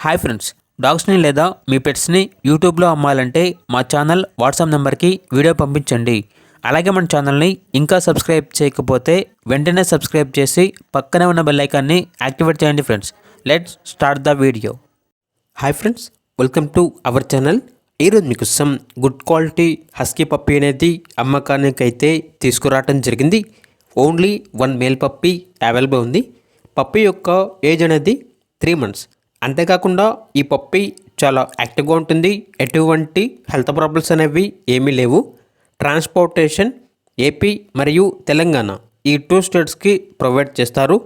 Hi friends, డాగ్స్ని లేదా మీ పెట్స్ని యూట్యూబ్లో అమ్మాలంటే మా ఛానల్ వాట్సాప్ నెంబర్కి వీడియో పంపించండి. అలాగే మన ఛానల్ని ఇంకా సబ్స్క్రైబ్ చేయకపోతే వెంటనే సబ్స్క్రైబ్ చేసి పక్కనే ఉన్న బెల్ ఐకాన్ని యాక్టివేట్ చేయండి friends. Let's start the video. Hi friends, welcome to our channel. ఈరోజు మీకోసం గుడ్ క్వాలిటీ హస్కీ పప్పీ అనేది అమ్మకానికి అయితే తీసుకురావడం జరిగింది. ఓన్లీ 1 మేల్ పప్పీ అవైలబుల్ ఉంది. పప్పీ యొక్క ఏజ్ అనేది 3 months. అంతేకాకుండా ఈ పప్పీ చాలా యాక్టివ్గా ఉంటుంది. ఎటువంటి హెల్త్ ప్రాబ్లమ్స్ అనేవి ఏమీ లేవు. ట్రాన్స్పోర్టేషన్ ఏపీ మరియు తెలంగాణ ఈ 2 స్టేట్స్కి ప్రొవైడ్ చేస్తారు.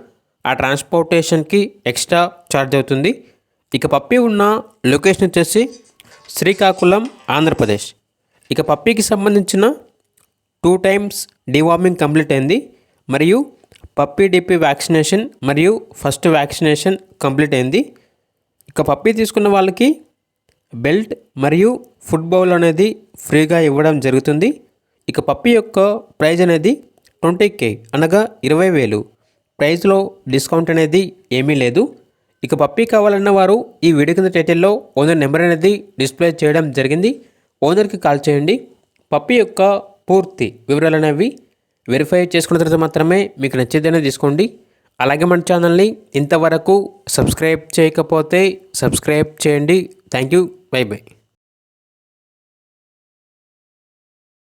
ఆ ట్రాన్స్పోర్టేషన్కి ఎక్స్ట్రా ఛార్జ్ అవుతుంది. ఇక పప్పీ ఉన్న లొకేషన్ వచ్చేసి శ్రీకాకుళం, ఆంధ్రప్రదేశ్. ఇక పప్పీకి సంబంధించిన 2 times డివార్మింగ్ కంప్లీట్ అయింది. మరియు పప్పీ డిపి వ్యాక్సినేషన్ మరియు ఫస్ట్ వ్యాక్సినేషన్ కంప్లీట్ అయింది. ఇక పప్పీ తీసుకున్న వాళ్ళకి బెల్ట్ మరియు ఫుడ్ బౌల్ అనేది ఫ్రీగా ఇవ్వడం జరుగుతుంది. ఇక పప్పీ యొక్క ప్రైజ్ అనేది 20K అనగా 20,000. ప్రైజ్లో డిస్కౌంట్ అనేది ఏమీ లేదు. ఇక పప్పీ కావాలన్న వారు ఈ వీడియో కింద టైటిల్లో ఓనర్ నెంబర్ అనేది డిస్ప్లే చేయడం జరిగింది. ఓనర్కి కాల్ చేయండి. పప్పీ యొక్క పూర్తి వివరాలు అనేవి వెరిఫై చేసుకున్న తర్వాత మాత్రమే మీకు నచ్చేదైనా తీసుకోండి. అలాగే మన ఛానల్ని ఇంతవరకు సబ్స్క్రైబ్ చేయకపోతే సబ్స్క్రైబ్ చేయండి. Thank you. By by.